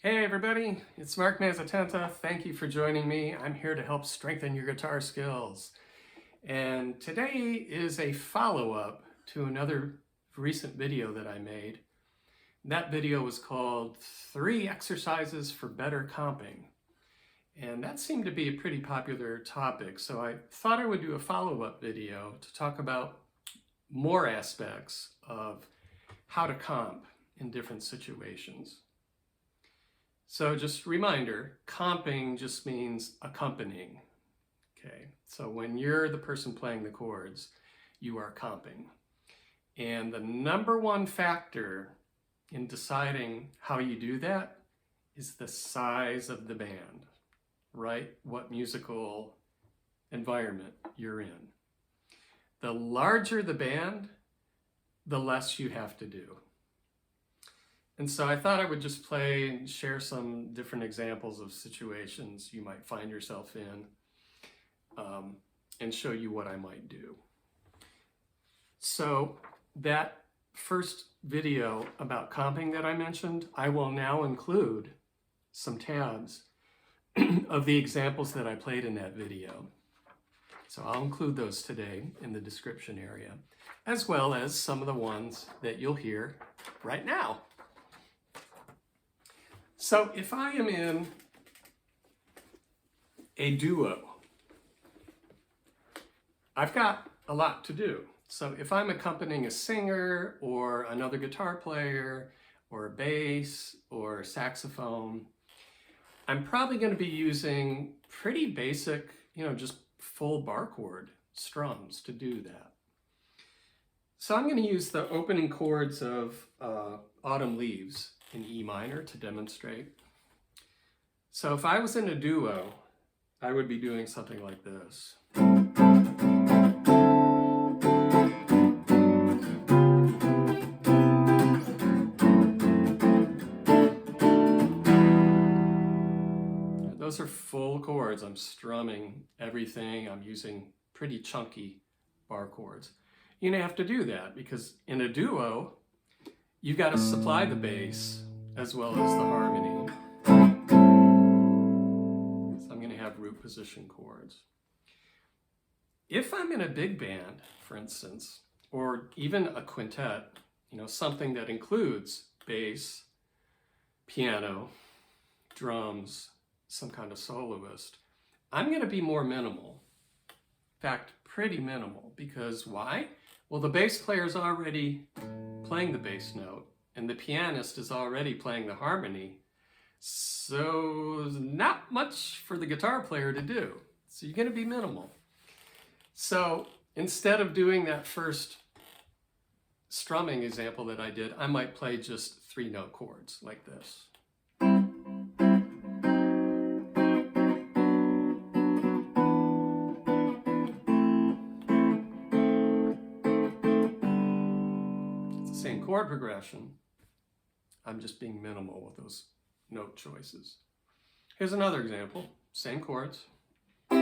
Hey everybody, it's Mark Mazzatenta. Thank you for joining me. I'm here to help strengthen your guitar skills. And today is a follow-up to another recent video that I made. That video was called 3 Exercises for Better Comping. And that seemed to be a pretty popular topic, so I thought I would do a follow-up video to talk about more aspects of how to comp in different situations. So just a reminder, comping just means accompanying. Okay, so when you're the person playing the chords, you are comping. And the number one factor in deciding how you do that is the size of the band, right? What musical environment you're in. The larger the band, the less you have to do. And so I thought I would just play and share some different examples of situations you might find yourself in and show you what I might do. So that first video about comping that I mentioned, I will now include some tabs of the examples that I played in that video. So I'll include those today in the description area, as well as some of the ones that you'll hear right now. So if I am in a duo, I've got a lot to do. So if I'm accompanying a singer or another guitar player or a bass or saxophone, I'm probably going to be using pretty basic, just full bar chord strums to do that. So I'm going to use the opening chords of Autumn Leaves in E minor to demonstrate. So if I was in a duo, I would be doing something like this. Those are full chords. I'm strumming everything. I'm using pretty chunky bar chords. You have to do that because in a duo, you've got to supply the bass as well as the harmony. So I'm going to have root position chords. If I'm in a big band, for instance, or even a quintet, something that includes bass, piano, drums, some kind of soloist, I'm going to be more minimal. In fact, pretty minimal. Because why? Well, the bass player is already playing the bass note, and the pianist is already playing the harmony, so not much for the guitar player to do. So you're going to be minimal. So instead of doing that first strumming example that I did, I might play just 3-note chords like this. Same chord progression. I'm just being minimal with those note choices. Here's another example. Same chords. It's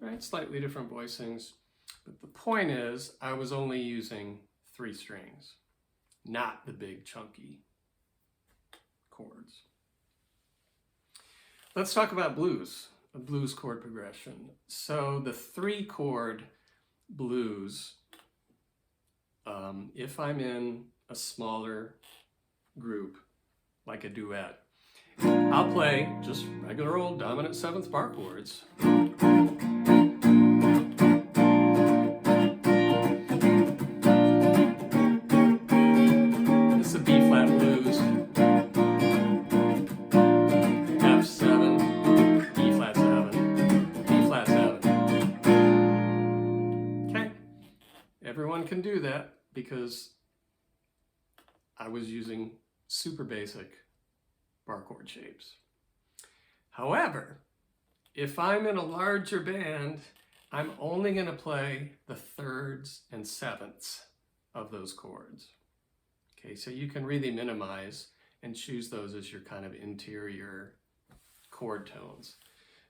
right, slightly different voicings, but the point is I was only using 3 strings, not the big chunky chords. Let's talk about blues, a blues chord progression. So the 3-chord blues, if I'm in a smaller group, like a duet, I'll play just regular old dominant 7th bar chords. This is a B-flat blues. Everyone can do that because I was using super basic bar chord shapes. However, if I'm in a larger band, I'm only going to play the 3rds and 7ths of those chords. Okay, so you can really minimize and choose those as your kind of interior chord tones.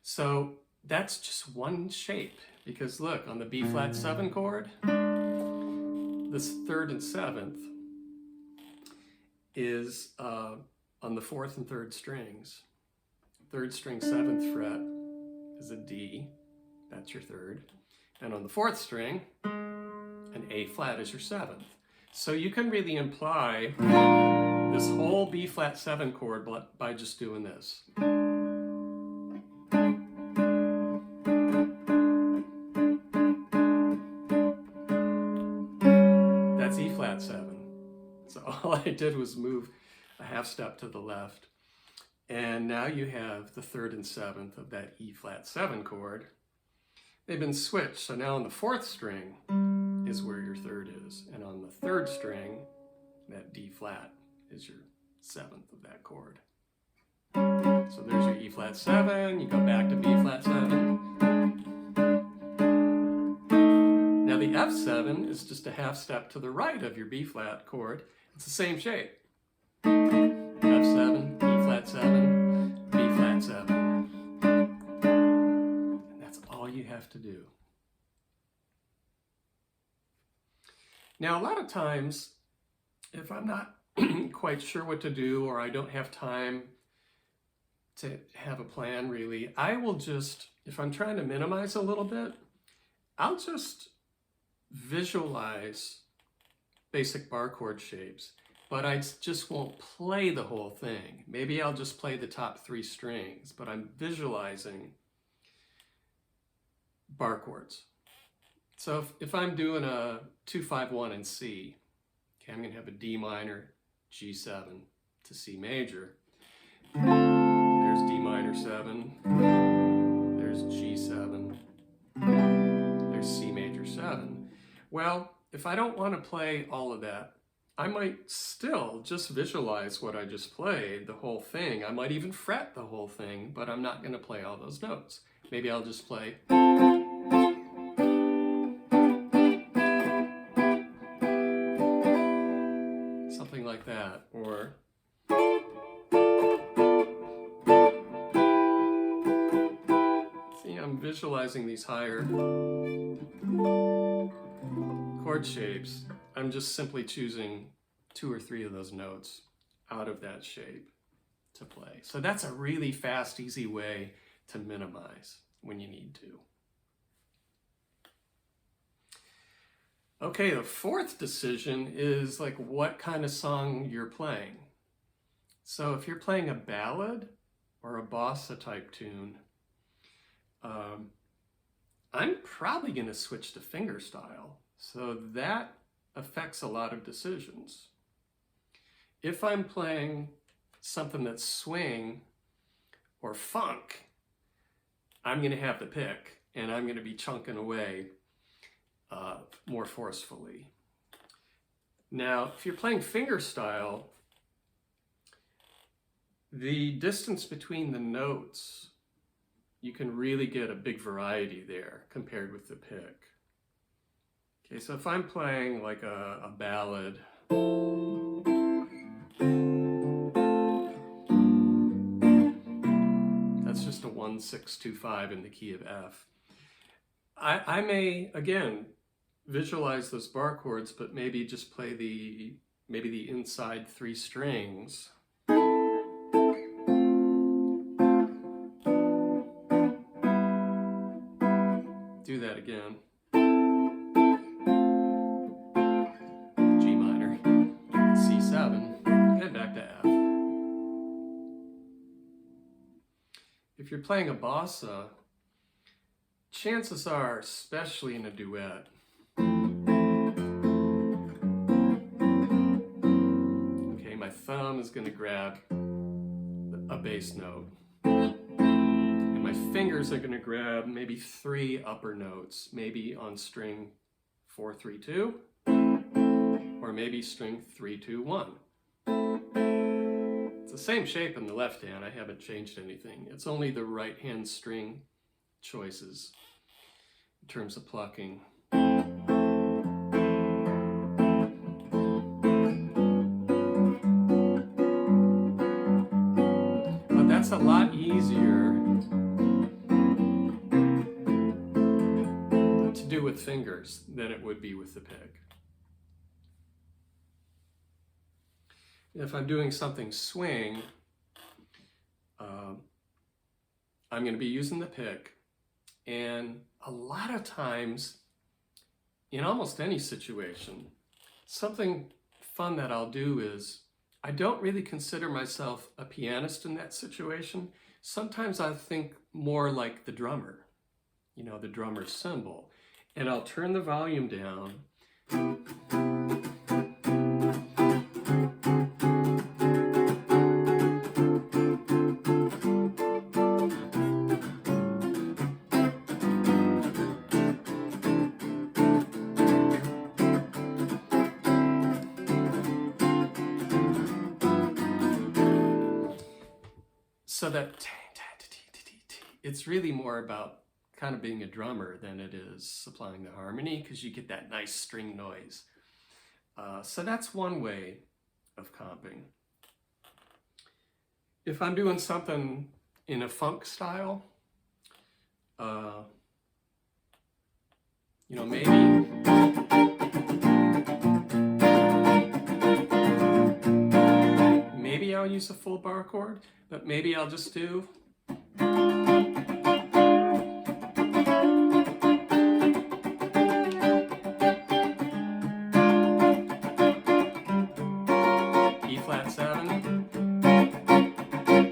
So that's just one shape, because look, on the B flat 7 chord, this 3rd and 7th is on the 4th and 3rd strings. 3rd string 7th fret is a D, that's your 3rd. And on the 4th string, an A flat is your 7th. So you can really imply this whole B flat 7 chord by just doing this. That's E flat 7. So all I did was move a half step to the left. And now you have the 3rd and 7th of that E flat 7 chord. They've been switched. So now on the 4th string is where your 3rd is. And on the 3rd string, that D flat is your 7th of that chord. So there's your E flat 7. You go back to B flat 7. Now the F7 is just a half step to the right of your B flat chord. It's the same shape. F7, E flat 7, B flat 7. And that's all you have to do. Now, a lot of times, if I'm not quite sure what to do, or I don't have time to have a plan really, I will just, if I'm trying to minimize a little bit, I'll just visualize basic bar chord shapes, but I just won't play the whole thing. Maybe I'll just play the top 3 strings, but I'm visualizing bar chords. So if I'm doing a 2-5-1 in C, okay, I'm gonna have a D minor, G7 to C major. There's D minor 7, there's G7, there's C major 7. Well, if I don't want to play all of that, I might still just visualize what I just played, the whole thing. I might even fret the whole thing, but I'm not going to play all those notes. Maybe I'll just play something like that, or see, I'm visualizing these higher chord shapes. I'm just simply choosing 2 or 3 of those notes out of that shape to play. So that's a really fast, easy way to minimize when you need to. Okay, the 4th decision is like what kind of song you're playing. So if you're playing a ballad or a bossa type tune, I'm probably going to switch to fingerstyle. So that affects a lot of decisions. If I'm playing something that's swing or funk, I'm going to have the pick, and I'm going to be chunking away more forcefully. Now, if you're playing fingerstyle, the distance between the notes, you can really get a big variety there compared with the pick. Okay, so if I'm playing like a ballad, that's just a 1-6-2-5 in the key of F. I may, again, visualize those bar chords, but maybe just play the inside 3 strings. Do that again. G minor, C7, and back to F. If you're playing a bossa, chances are, especially in a duet, okay, my thumb is going to grab a bass note, and my fingers are going to grab maybe 3 upper notes, maybe on string 4-3-2, or maybe string 3-2-1. It's the same shape in the left hand. I haven't changed anything. It's only the right hand string choices in terms of plucking. But that's a lot easier do with fingers than it would be with the pick. If I'm doing something swing, I'm going to be using the pick, and a lot of times, in almost any situation, something fun that I'll do is, I don't really consider myself a pianist in that situation. Sometimes I think more like the drummer, you know, the drummer's cymbal, and I'll turn the volume down. So that it's really more about kind of being a drummer than it is supplying the harmony, because you get that nice string noise. So that's one way of comping. If I'm doing something in a funk style, you know, maybe I'll use a full bar chord, but maybe I'll just do E flat 7,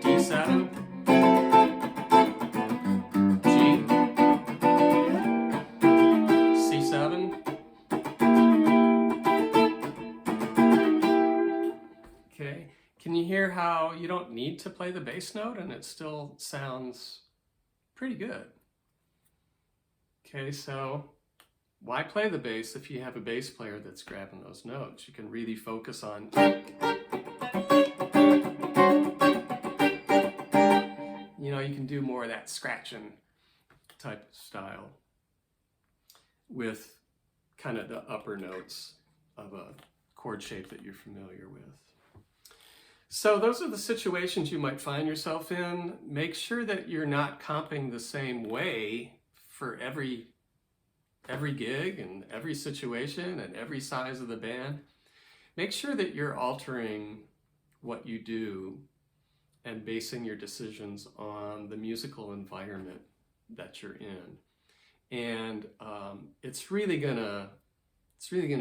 D7, G, C7, okay. Can you hear how you don't need to play the bass note and it still sounds pretty good? Okay, so why play the bass if you have a bass player that's grabbing those notes? You can really focus on, you know, you can do more of that scratching type of style with kind of the upper notes of a chord shape that you're familiar with. So those are the situations you might find yourself in. Make sure that you're not comping the same way for every gig and every situation and every size of the band. Make sure that you're altering what you do and basing your decisions on the musical environment that you're in. And it's really gonna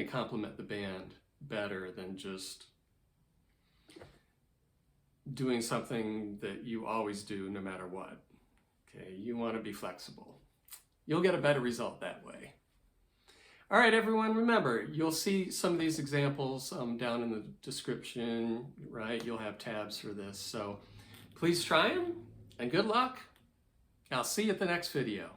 complement the band better than just doing something that you always do no matter what. Okay, you want to be flexible. You'll get a better result that way. All right, everyone, remember, you'll see some of these examples down in the description, right? You'll have tabs for this. So please try them, and good luck. I'll see you at the next video.